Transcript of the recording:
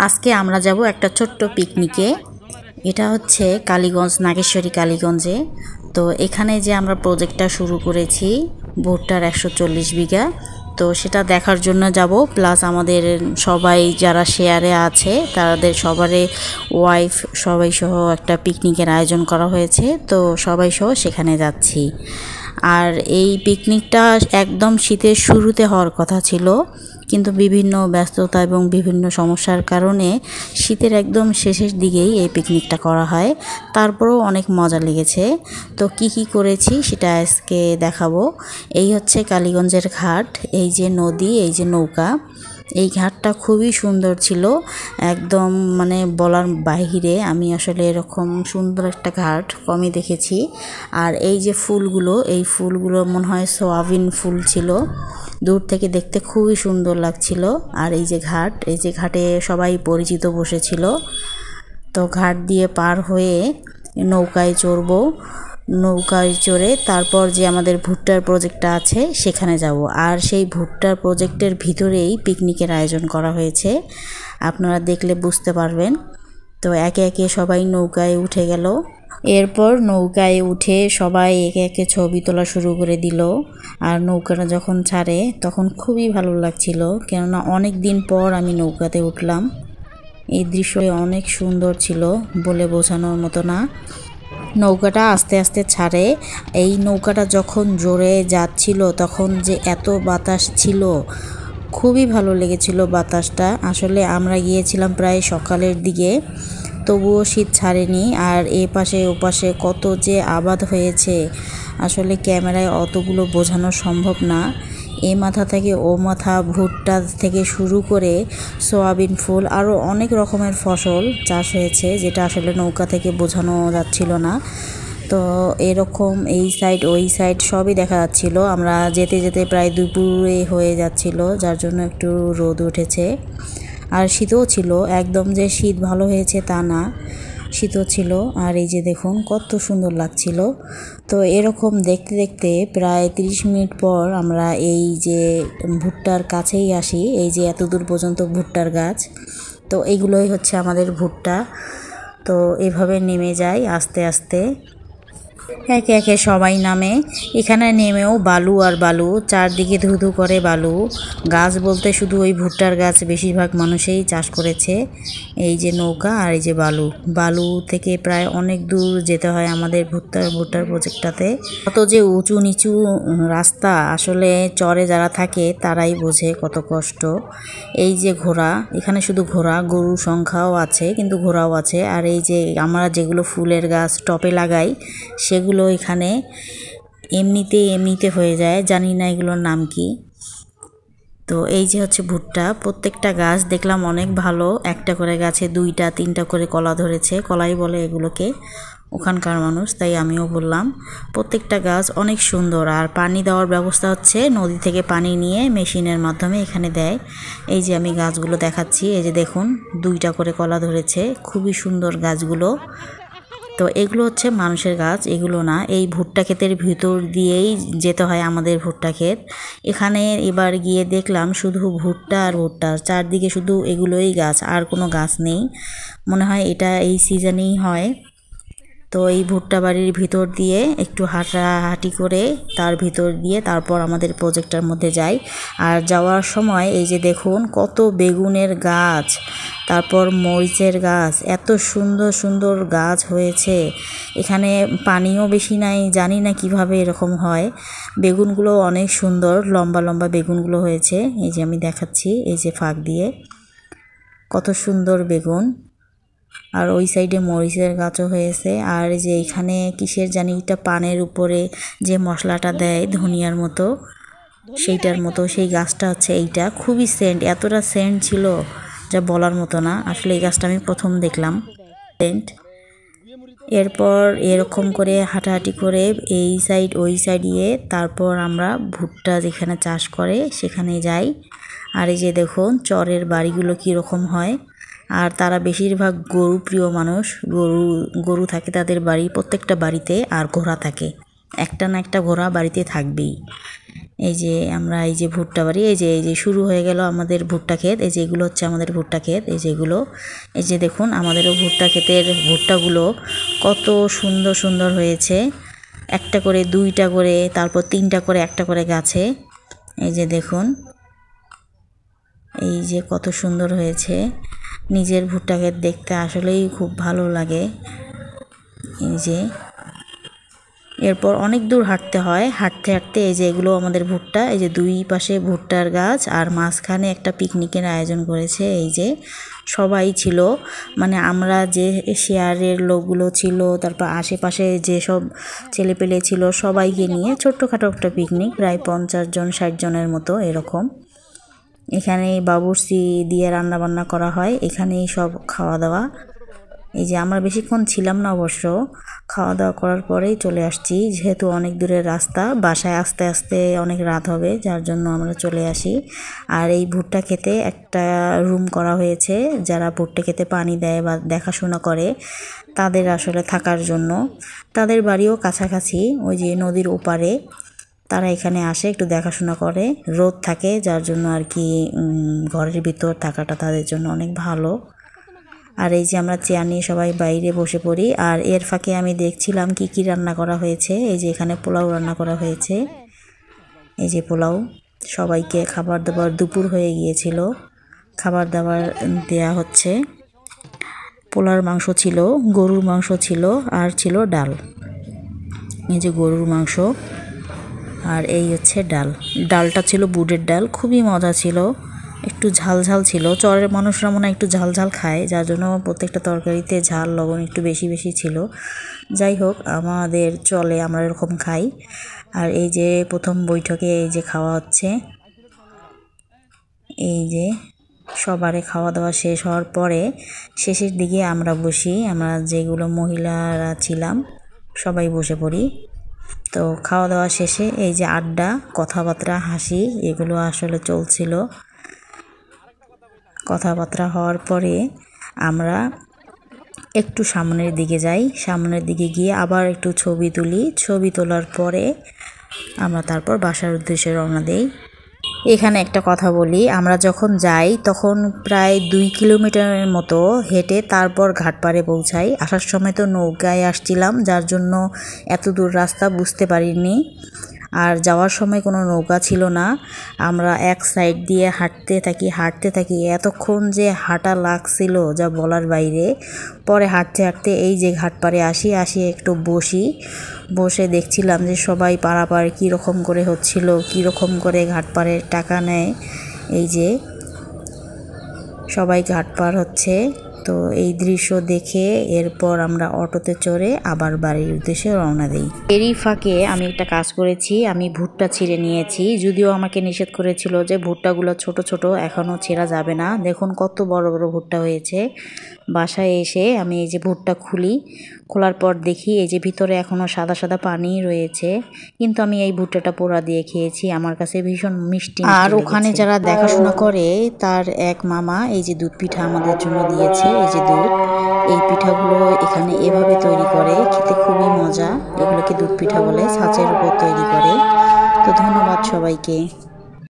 আজকে আমরা যাব একটা ছোট্ট পিকনিকে। এটা হচ্ছে কালীগঞ্জ, নাগেশ্বরী কালীগঞ্জে। তো এখানে যে আমরা প্রজেক্টটা শুরু করেছি ভুট্টার 140 বিঘা, তো সেটা দেখার জন্য যাব। প্লাস আমাদের সবাই যারা শেয়ারে আছে তাদের সবারে ওয়াইফ সবাই সহ একটা পিকনিকের আয়োজন করা হয়েছে, তো সবাই সহ সেখানে যাচ্ছি। আর এই পিকনিকটা একদম শীতের শুরুতে হওয়ার কথা ছিল, কিন্তু বিভিন্ন ব্যস্ততা এবং বিভিন্ন সমস্যার কারণে শীতের একদম শেষের দিকেই এই পিকনিকটা করা হয়। তারপরেও অনেক মজা লেগেছে। তো কি কি করেছি সেটা আজকে দেখাবো। এই হচ্ছে কালীগঞ্জের ঘাট, এই যে নদী, এই যে নৌকা। এই ঘাটটা খুবই সুন্দর ছিল, একদম মানে বলার বাহিরে। আমি আসলে এরকম সুন্দর একটা ঘাট কমই দেখেছি। আর এই যে ফুলগুলো, এই ফুলগুলো মনে হয় সোয়াবিন ফুল ছিল, দূর থেকে দেখতে খুবই সুন্দর লাগছিল। আর এই যে ঘাট, এই যে ঘাটে সবাই পরিচিত বসেছিল। তো ঘাট দিয়ে পার হয়ে নৌকায় চড়বো, নৌকায় চড়ে তারপর যে আমাদের ভুট্টার প্রজেক্টটা আছে সেখানে যাব। আর সেই ভুট্টার প্রজেক্টের ভিতরেই পিকনিকের আয়োজন করা হয়েছে, আপনারা দেখলে বুঝতে পারবেন। তো একে একে সবাই নৌকায় উঠে গেল। এরপর নৌকায় উঠে সবাই একে একে ছবি তোলা শুরু করে দিল। আর নৌকাটা যখন ছাড়ে তখন খুবই ভালো লাগছিল, কেননা অনেক দিন পর আমি নৌকাতে উঠলাম। এই দৃশ্য অনেক সুন্দর ছিল, বলে বোঝানোর মতো না। নৌকাটা আস্তে আস্তে ছাড়ে। এই নৌকাটা যখন জোরে যাচ্ছিল তখন যে এত বাতাস ছিল, খুবই ভালো লেগেছিল বাতাসটা। আসলে আমরা গিয়েছিলাম প্রায় সকালের দিকে, তবুও শীত ছাড়েনি। আর এ পাশে ও পাশে কত যে আবাদ হয়েছে, আসলে ক্যামেরায় অতগুলো বোঝানো সম্ভব না। এ মাথা থেকে ও মাথা, ভুট্টা থেকে শুরু করে সয়াবিন ফুল, আরও অনেক রকমের ফসল চাষ হয়েছে, যেটা আসলে নৌকা থেকে বোঝানো যাচ্ছিল না। তো এরকম এই সাইড ওই সাইড সবই দেখা যাচ্ছিল। আমরা যেতে যেতে প্রায় দুপুরে হয়ে যাচ্ছিল, যার জন্য একটু রোদ উঠেছে। আর শীতও ছিল, একদম যে শীত ভালো হয়েছে তা না, শীতও ছিল। আর এই যে দেখুন কত সুন্দর লাগছিল। তো এরকম দেখতে দেখতে প্রায় 30 মিনিট পর আমরা এই যে ভুট্টার কাছেই আসি। এই যে এত দূর পর্যন্ত ভুট্টার গাছ, তো এইগুলোই হচ্ছে আমাদের ভুট্টা। তো এভাবে নেমে যায় আস্তে আস্তে, একে একে সবাই নামে। এখানে নেমেও বালু আর বালু, চারদিকে ধু ধু করে বালু। গাছ বলতে শুধু ওই ভুট্টার গাছ বেশিরভাগ মানুষেই চাষ করেছে। এই যে নৌকা আর এই যে বালু, বালু থেকে প্রায় অনেক দূর যেতে হয় আমাদের ভুট্টার প্রজেক্টটাতে। কত যে উঁচু নিচু রাস্তা, আসলে চরে যারা থাকে তারাই বোঝে কত কষ্ট। এই যে ঘোড়া, এখানে শুধু ঘোড়া, গরুর সংখ্যাও আছে কিন্তু ঘোড়াও আছে। আর এই যে আমরা যেগুলো ফুলের গাছ টপে লাগাই সেগুলো এখানে এমনিতে হয়ে যায়, জানি না এগুলোর নাম কি। তো এই যে হচ্ছে ভুট্টা, প্রত্যেকটা গাছ দেখলাম অনেক ভালো, একটা করে গাছে 2টা 3টা করে কলা ধরেছে, কলাই বলে এগুলোকে ওখানকার মানুষ, তাই আমিও বললাম। প্রত্যেকটা গাছ অনেক সুন্দর। আর পানি দেওয়ার ব্যবস্থা হচ্ছে নদী থেকে পানি নিয়ে মেশিনের মাধ্যমে এখানে দেয়। এই যে আমি গাছগুলো দেখাচ্ছি, এই যে দেখুন 2টা করে কলা ধরেছে, খুবই সুন্দর গাছগুলো। তো এগুলো হচ্ছে মানুষের গাছ, এগুলো না। এই ভুট্টা ক্ষেতের ভিতর দিয়েই যেতে হয় আমাদের ভুট্টা ক্ষেত। এখানে এবার গিয়ে দেখলাম শুধু ভুট্টা আর ভুট্টা, চারদিকে শুধু এগুলোই গাছ, আর কোনো গাছ নেই। মনে হয় এটা এই সিজনেই হয়। তো এই ভুট্টা বাড়ির ভিতর দিয়ে একটু হাঁটাহাঁটি করে তার ভিতর দিয়ে তারপর আমাদের প্রজেক্টটার মধ্যে যাই। আর যাওয়ার সময় এই যে দেখুন কত বেগুনের গাছ, তারপর মরিচের গাছ, এত সুন্দর সুন্দর গাছ হয়েছে। এখানে পানিও বেশি নাই, জানি না কিভাবে এরকম হয়। বেগুনগুলো অনেক সুন্দর, লম্বা লম্বা বেগুনগুলো হয়েছে। এই যে আমি দেখাচ্ছি, এই যে ফাঁক দিয়ে কত সুন্দর বেগুন। আর ওই সাইডে মরিচের গাছও হয়েছে। আর যে এখানে কিসের জানি এটা পানের উপরে যে মশলাটা দেয় ধনিয়ার মতো, সেইটার মতো সেই গাছটা হচ্ছে এইটা। খুবই সেন্ট, এতটা সেন্ট ছিল যা বলার মতো না। আসলে এই গাছটা আমি প্রথম দেখলাম, সেন্ট। এরপর এরকম করে হাঁটাহাঁটি করে এই সাইড ওই সাইড গিয়ে তারপর আমরা ভুট্টা যেখানে চাষ করে সেখানে যাই। আর এই যে দেখুন চরের বাড়িগুলো কীরকম হয়। আর তারা বেশিরভাগ গরু প্রিয় মানুষ, গরু থাকে তাদের বাড়ি, প্রত্যেকটা বাড়িতে। আর ঘোড়া থাকে, একটা না একটা ঘোড়া বাড়িতে থাকবেই। এই যে আমরা এই যে ভুট্টা বাড়ি, এই যে শুরু হয়ে গেল আমাদের ভুট্টা ক্ষেত। এই যে এগুলো হচ্ছে আমাদের ভুট্টা ক্ষেত। এই যে এগুলো, এই যে দেখুন আমাদেরও ভুট্টা ক্ষেতের ভুট্টাগুলো কত সুন্দর সুন্দর হয়েছে। একটা করে, দুইটা করে, তারপর তিনটা করে, একটা করে গাছে। এই যে দেখুন, এই যে কত সুন্দর হয়েছে। নিজের ভুট্টা ক্ষেত দেখতে আসলেই খুব ভালো লাগে। এই যে এরপর অনেক দূর হাঁটতে হয়, হাঁটতে হাঁটতে এই যে এগুলো আমাদের ভুট্টা। এই যে দুই পাশে ভুট্টার গাছ, আর মাঝখানে একটা পিকনিকের আয়োজন করেছে। এই যে সবাই ছিল, মানে আমরা যে শেয়ারের লোকগুলো ছিল, তারপর আশেপাশে যেসব ছেলেপেলে ছিল সবাইকে নিয়ে ছোট্টখাটো একটা পিকনিক, প্রায় 50 জন 60 জনের মতো এরকম। এখানে বাবুর্চি দিয়ে রান্না বান্না করা হয়, এখানেই সব খাওয়া দাওয়া। এই যে আমরা বেশিক্ষণ ছিলাম না অবশ্য, খাওয়া দাওয়া করার পরেই চলে আসছি, যেহেতু অনেক দূরের রাস্তা, বাসায় আস্তে আস্তে অনেক রাত হবে, যার জন্য আমরা চলে আসি। আর এই ভুট্টা খেতে একটা রুম করা হয়েছে, যারা ভুট্টা খেতে পানি দেয় বা দেখাশোনা করে তাদের আসলে থাকার জন্য। তাদের বাড়িও কাছাকাছি, ওই যে নদীর ওপারে। তারা এখানে আসে, একটু দেখাশোনা করে, রোদ থাকে যার জন্য আর কি ঘরের ভিতর থাকাটা তাদের জন্য অনেক ভালো। আর এই যে আমরা চেয়ার নিয়ে সবাই বাইরে বসে পড়ি। আর এর ফাঁকে আমি দেখছিলাম কি কি রান্না করা হয়েছে। এই যে এখানে পোলাও রান্না করা হয়েছে, এই যে পোলাও। সবাইকে খাবার দাবার, দুপুর হয়ে গিয়েছিল, খাবার দাবার দেয়া হচ্ছে। পোলার মাংস ছিল, গরুর মাংস ছিল, আর ছিল ডাল। এই যে গরুর মাংস, আর এই হচ্ছে ডাল। ডালটা ছিল বুটের ডাল, খুবই মজা ছিল, একটু ঝাল ঝাল ছিল। চরের মানুষরা মনে হয় একটু ঝাল ঝাল খায়, যার জন্য প্রত্যেকটা তরকারিতে ঝাল লবণ একটু বেশি বেশি ছিল। যাই হোক, আমাদের চলে, আমরা এরকম খাই। আর এই যে প্রথম বৈঠকে এই যে খাওয়া হচ্ছে, এই যে সবারে খাওয়া দাওয়া শেষ হওয়ার পরে শেষের দিকে আমরা বসি, আমরা যেগুলো মহিলারা ছিলাম সবাই বসে পড়ি। তো খাওয়া দাওয়া শেষে এই যে আড্ডা, কথাবার্তা, হাসি, এগুলো আসলে চলছিল। কথাবার্তা হওয়ার পরে আমরা একটু সামনের দিকে যাই, সামনের দিকে গিয়ে আবার একটু ছবি তুলি। ছবি তোলার পরে আমরা তারপর বাসার উদ্দেশ্যে রওনা দেই। এখানে একটা কথা বলি, আমরা যখন যাই তখন প্রায় 2 কিলোমিটারের মতো হেঁটে তারপর ঘাটপাড়ে পৌঁছাই। আসার সময় তো নৌকায় আসছিলাম, যার জন্য এত দূর রাস্তা বুঝতে পারিনি। আর যাওয়ার সময় কোনো নৌকা ছিল না, আমরা এক সাইড দিয়ে হাঁটতে থাকি, এতক্ষণ যে হাঁটা লাগছিল যা বলার বাইরে। পরে হাঁটতে হাঁটতে এই যে ঘাটপাড়ে আসি একটু বসে দেখছিলাম যে সবাই পারাপার কীরকম করে হচ্ছিল, কীরকম করে ঘাটপাড়ের টাকা নেয়। এই যে সবাই ঘাট পার হচ্ছে, তো এই দৃশ্য দেখে এরপর আমরা অটোতে চড়ে আবার বাড়ির উদ্দেশ্যে রওনা দিই। এরই ফাঁকে আমি একটা কাজ করেছি, আমি ভুট্টা ছিঁড়ে নিয়েছি। যদিও আমাকে নিষেধ করেছিল যে ভুট্টাগুলো ছোট ছোট, এখনও ছেঁড়া যাবে না। দেখুন কত বড় বড় ভুট্টা হয়েছে। বাসায় এসে আমি এই যে ভুট্টা খোলার পর দেখি এই যে ভিতরে এখনও সাদা সাদা পানি রয়েছে, কিন্তু আমি এই ভুট্টাটা পোড়া দিয়ে খেয়েছি, আমার কাছে ভীষণ মিষ্টি। আর ওখানে যারা দেখাশোনা করে তার এক মামা এই যে দুধ পিঠা আমাদের জন্য দিয়েছে। এই যে দুধ, এই পিঠাগুলো এখানে এভাবে তৈরি করে, খেতে খুবই মজা। এগুলোকে দুধ পিঠা বলে, ছাঁচের উপর তৈরি করে। তো ধন্যবাদ সবাইকে।